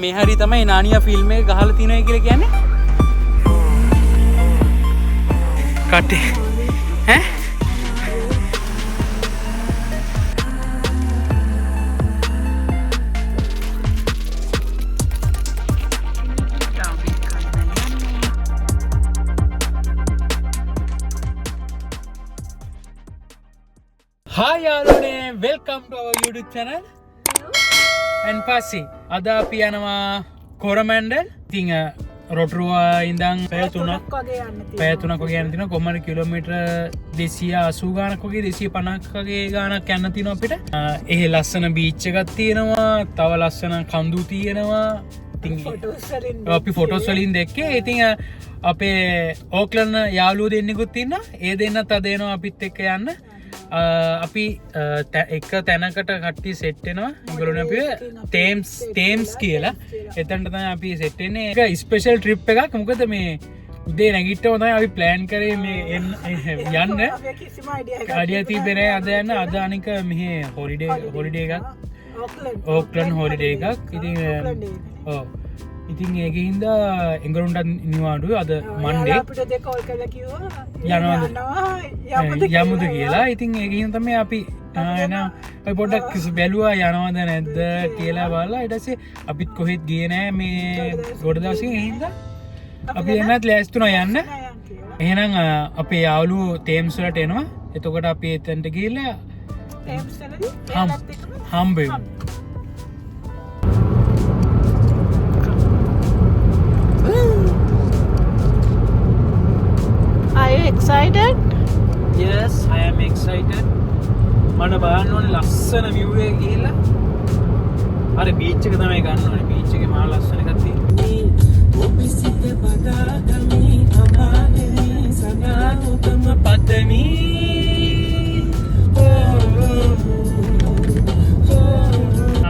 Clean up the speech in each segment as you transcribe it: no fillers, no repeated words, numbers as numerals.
මේ හරි තමයි නානියා ෆිල්ම් එක ගහලා තිනවයි කියලා කියන්නේ. කටේ ඈ Hi යාළුවනේ, welcome to our YouTube channel. And පස්සේ අද අපි යනවා කොරමැන්ඩල්. ඉතින් රොටරුවා ඉඳන් පැය 3ක් වගේ යන්න තියෙනවා. කොහමද කිලෝමීටර් 280 ගානක් වගේ 250ක් වගේ ගානක් යන්න තියෙනවා අපිට. එහෙ ලස්සන බීච් එකක් තියෙනවා. තව ලස්සන කඳු තියෙනවා. ඉතින් අපි ෆොටෝස් වලින් දැක්කේ. ඉතින් අපේ ඕක්ලන්ඩ් යාළුවෝ දෙන්නෙකුත් ඉන්නවා. ඒ දෙන්නත් අද එනවා අපිත් එක්ක යන්න. අපි එක තැනකට කට්ටි සෙට්ටෙනවා ගොලුන අප තේම්ස් කියලා එතන්ට තම අපි සෙට්ටෙන්නේ එක ස්පේෂල් ට්‍රිප් එකක් මොකද මේ උදේ නැගිට්ට හොඳයි අපි ප්ලෑන් කරේ මේ යන්න අඩියති පෙරේ අද යන්න අදානික මෙහ හොලිඩේ එකක් ඕක්ලන්ඩ් හොලිඩේ එකක් ඉතින් ඉතින් ඒක හින්ද එංගරුන්ටත් නිවාඩු අද මන්ඩේ යමුද කියලා ඉතින් ඒක හිතම අපි එන පොඩක් බැලුවා යනවද නැද්ද කියලා බලලා ඊටසේ අපිත් කොහෙත් ගියේ නෑ මේ ගොඩදවසින් හින්ද අපි එන්නත් ලෑස්තුන යන්න එහෙනම් අපේ යාළුවෝ තේම්ස් වලට එනවා එතකොට අපි එතනට ගිහලා හම්බෙමු. Are you excited? Yes, I am excited. මට බලන්න ඕනේ ලස්සන view එක ගිහිල්ලා. අර beach එක තමයි ගන්න ඕනේ. beach එකේ මහා ලස්සන එකක් තියෙනවා. ඔබිසිත බදාගමි අමාදෙනි සනාතුතම පදමි.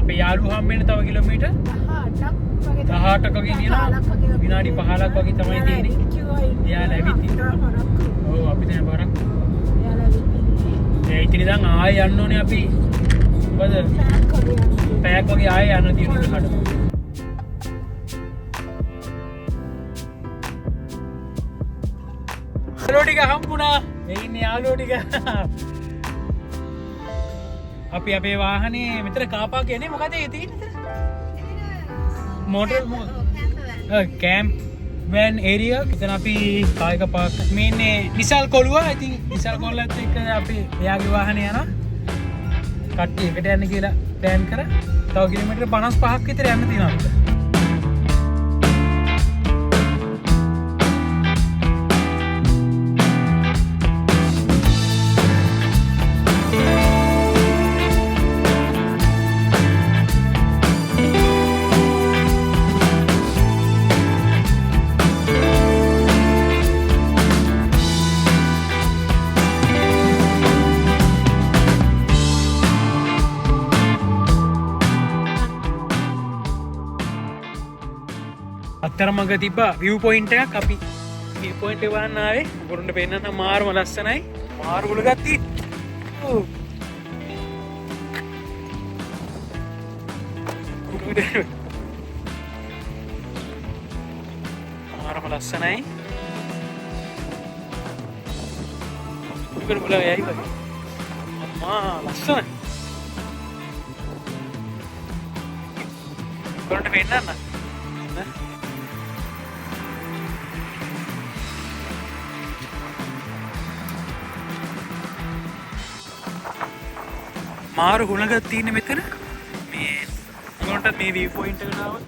අපේ යාළුවෝ හම්බෙන්න තව කිලෝමීටර් 18ක් වගේ තියෙනවා. විනාඩි 15ක් වගේ තමයි තියෙන්නේ. එයාලා ඇවිත් ඉන්නවා. ඔව් අපි දැන් බරක්. ඒ ඉතින් ඉතින් ආයෙ යන්න ඕනේ අපි. මොකද පැයක් වගේ ආයෙ යන්න තියෙනවා ඉන්නකට. යාළුවෝ ටික හම්බුණා. ඒ ඉන්නේ යාළුවෝ ටික. අපි අපේ වාහනේ මෙතන කාපා කියන්නේ මොකද ඒ තියෙන්නේ? මොටර් කැම්ප් වෑන් ඒරියා එතන අපි කායක පාක් මේ ඉන්නේ විශාල් කොළුවා. ඉතින් විශාල් කොල්ලත් එක්ක අපි එයාගේ වාහනේ යනවා. කට්ටිය එකට යන්න කියලා ප්ලෑන් කරා. තව කිලෝමීටර් 55ක් විතර යන්න තියෙනවා අපිට. අතරමඟ තිබ්බ view point එකක් අපි view point එක බලන්න ආවේ. ඔයගොල්ලන්ට පෙන්නන්න මාරම ලස්සනයි. මාරු ගුල ගත්ති. මාරම ලස්සනයි. ගුල යයි වගේ. අම්මා ලස්සනයි. ඔයගොල්ලන්ට පෙන්නන්න. මාරු හුලඟක් තියෙන්නේ මෙතන. මේ උගලන්ට මේ view point එකට ආවොත්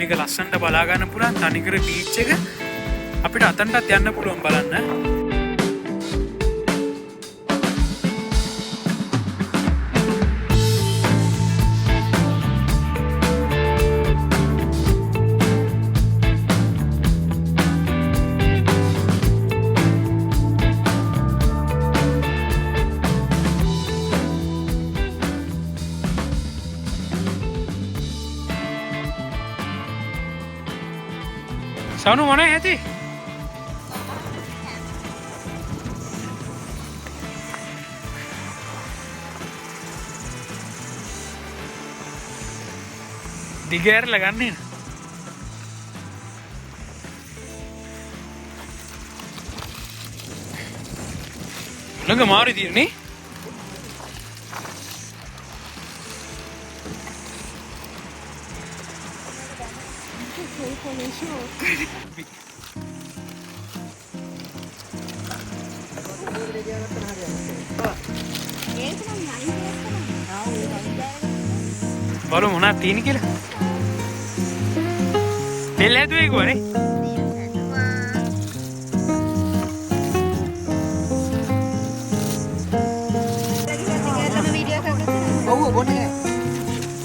මේක ලස්සනට බලා ගන්න පුළුවන්. තනිකර beach එක අපිට අතනටත් යන්න පුළුවන් බලන්න. සනු මොනේ ඇති? දිගෑරලා ගන්නේ ළඟ මාරු තියෙන්නේ. බලමු මොනවද තියෙන්නේ කියලා. තෙල් හැදුවේ කොහොනේ?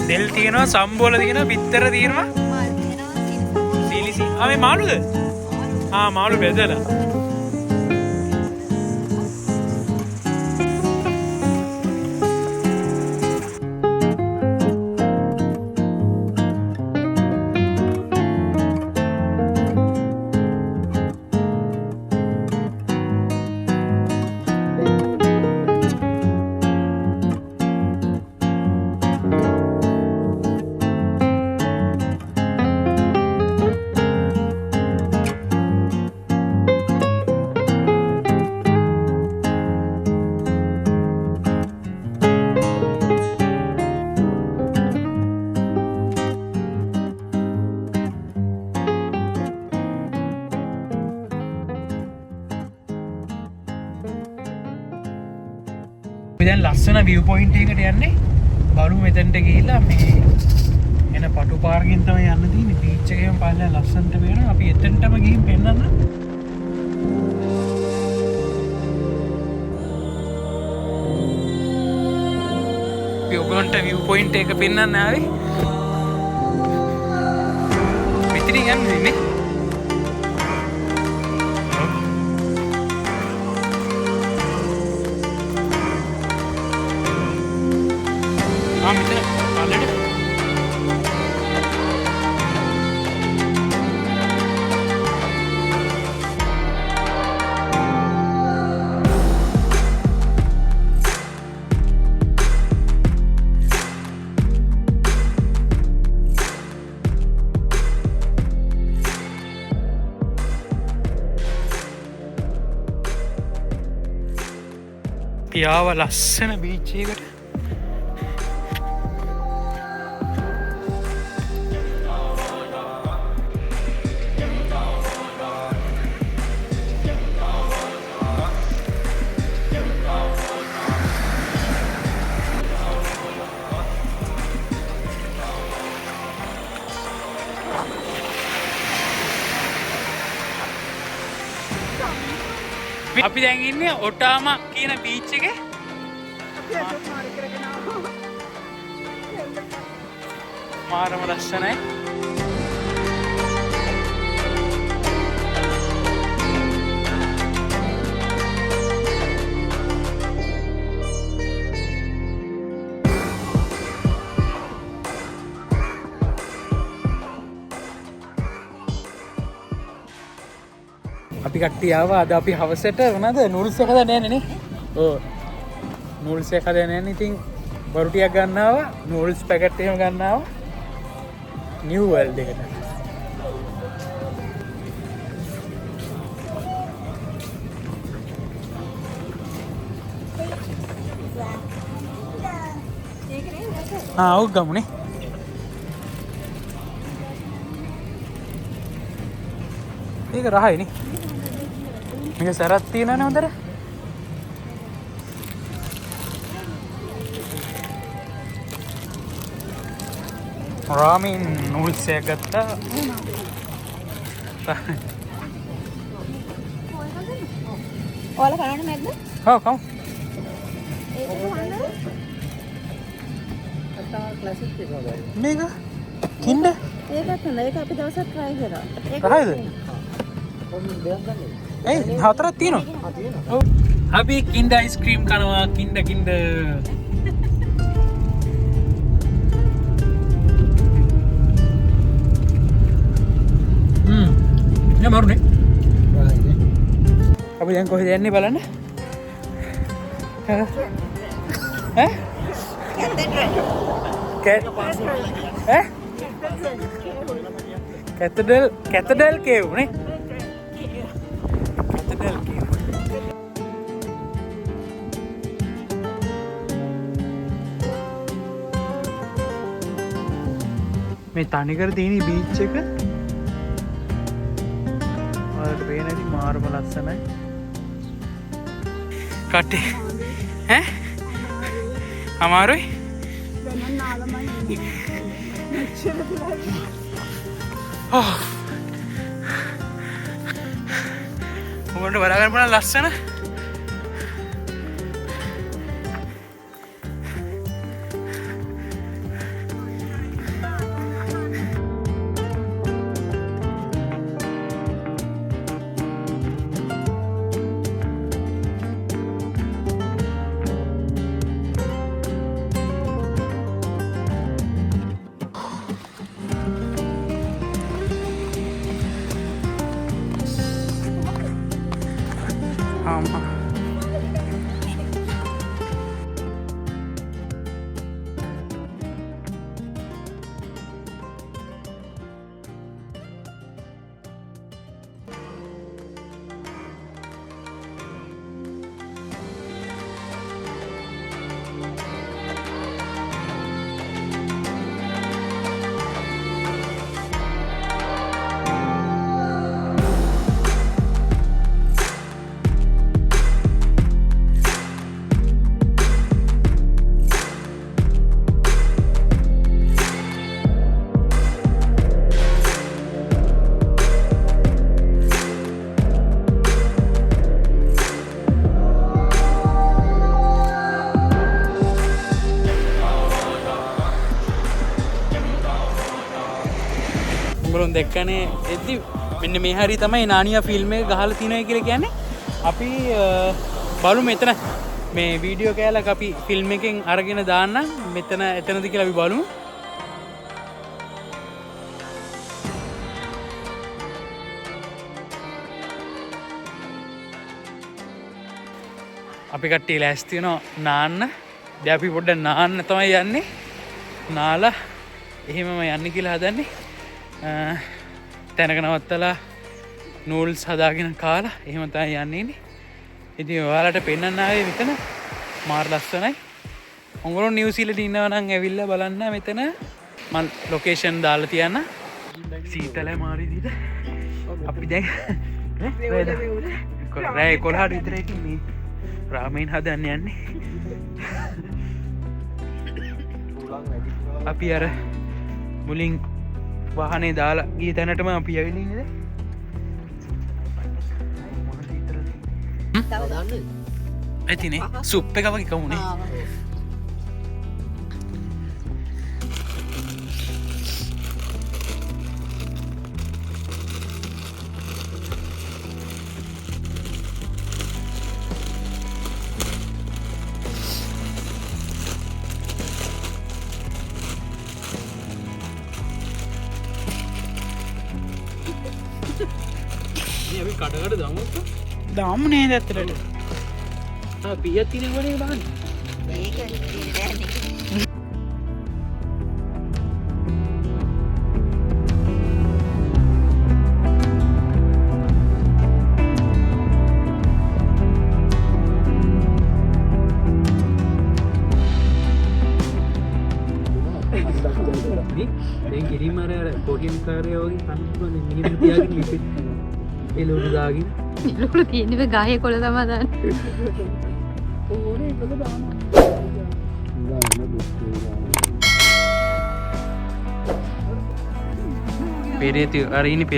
තෙල් තියෙනවා, සම්බෝල තියෙනවා, බිත්තර තියෙනවා. සීලිසි. මේ මාළුද? මාළු බෙදලා. දැන් ලස්සන view point එකකට යන්නේ. බලමු මෙතනට ගිහිල්ලා මේ එන පටු පාරකින් තමයි යන්න තියෙන්නේ. බීච් එකේම පල්ලෙහා ලස්සනට වෙනවා. අපි එතනටම ගිහින් පෙන්නන්න. අපි ඔයගොල්ලන්ට view point එක පෙන්නන්න ආවේ. මෙතනින් යන්නේ නේ. පියාව ලස්සන බීච් එකකට. අපි දැන් ඉන්නේ ඔටාමා කියන බීච් එකේ. මාරම ලස්සනයි. අපි කට්ටිය ආවා. අද අපි හවසට මොනවද නූල්ස් එක හදන්න යන්නේ නේ. ඔව්. නූල්ස් එක හදන්න යන්නේ. ඉතින් බරු ටිකක් ගන්නවා. නූල්ස් පැකට් එකම ගන්නවා. නිව් වර්ල්ඩ් එකට. ඔව් ගමුනේ. ඒක රහයිනේ. මේක සරත් තියෙනවනේ හොඳට. රාමින් නූල්ස් එක ගත්තා. ඔයාලා කරන්නේ නැද්ද? ඔව් කමු. ඒක කොහොමද? ක්ලාසික් එක වගේ. මේක කින්ඩ? ඒකත් හොඳයි. ඒක අපි දවසක් try කරා. ඒක රහයිද? හතරක් තියෙනවා. ඔව්. අපි කින්ඩ අයිස්ක්‍රීම් කනවා. කින්ඩ මරුනේ. අපි දැන් කොහෙද යන්නේ බලන්න. ඈ? කැතඩල් කේව් නේ. කැතඩල් කේව්. මේ තනිකර තියෙන බීච් එක ඔයාලට පේන ඇති මාරම ලස්සනයි කට්ටේ ඈ අමාරුයි උඹට බලාගන්න පුළුවන් ලස්සන උඹලොන් දෙක්කනේ එද්දි මෙන්න මේ හරි තමයි නානියා ෆිල්ම් එක ගහලා තියෙනවා කියලා කියන්නේ අපි බලමු මෙතන මේ වීඩියෝ කෑල්ලක් අපි ෆිල්ම් එකෙන් අරගෙන දාන්නම් මෙතන එතනද කියලා අපි බලමු අපි කට්ටිය ලෑස්ති වෙනවා නාන්න දැන් අපි පොඩ්ඩක් නාන්න තමයි යන්නේ නාලා එහෙමම යන්න කියලා හදන්නේ තැනක නවත්තලා නූල්ස් හදාගෙන කාලා එහෙම තමයි යන්නේ ඉතින් ඔයාලට පෙන්වන්න ආවේ මෙතන මාර ලස්සනයි ඔයගොල්ලෝ නිව්සීලන්තේ ඉන්නවා නම් ඇවිල්ලා බලන්න මෙතන මම ලොකේෂන් දාලා තියන්න සීතලයි මාරි විදිහට අපි දැන් රෑ 11ට විතර ඉතින් මේ රාමෙන් හදන්න යන්නේ අපි අර මුලින් වාහනේ දාලා ගිය තැනටම අපි ඇවිල්ලා ඉන්නේ ඇතිනේ සුප් එක වගේ කමුනේ අපි කඩකට දාමු දාමු නේද ඇත්තටම පියත් තියෙන වනේ බලන්න මේක ඉන්නේ දැන් ගිරි මාර අර කොරියන් කාර්යය වගේ කන්නේ මෙහෙම තියාගෙන ලිපිට එළවලු දාගෙන එළවලු තියෙන්නේ ගාහේ කොළ තමයි දාන්නේ ඕනේ ඒක දානවා පෙරේතිය අර ඉන්නේ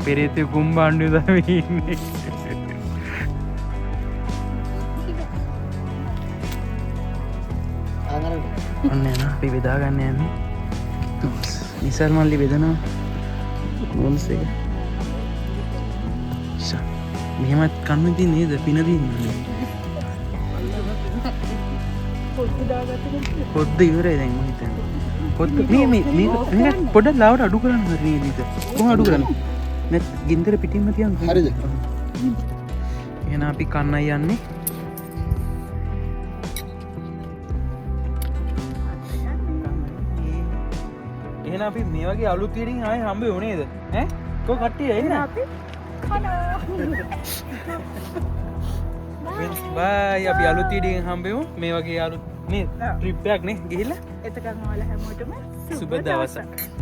පෙරේතිය කුම්බාණ්ඩු තමයි ඉන්නේ අන්න යන අපි බෙදා ගන්න යන්නේ නිසල් මල්ලි බෙදනවා මොන්ස් එක මෙහෙමත් කන්න ඉතින් නේද පින දින්නේ පොඩ්ඩ ඉවරයි දැන් මම හිතන්නේ පොඩ්ඩ මේ පොඩ්ඩක් ලාවට අඩු කරන්න හරි නේද කොහොම අඩු කරන්නේ නැත් ගින්දර පිටින්ම තියන්න හරිද එහෙනම් අපි කන්නයි යන්නේ එහෙනම් අපි මේ වගේ අලුත් වීඩින් ආයේ හම්බ වෙන්නේ නේද ඈ කො කට්ටිය එන්න අපි බයි අපි අලුත් වීඩින් හම්බෙමු මේ වගේ අලුත් මේ ට්‍රිප් එකක් නේ ගිහිල්ලා එතකන් ඔයාලා හැමෝටම සුබ දවසක්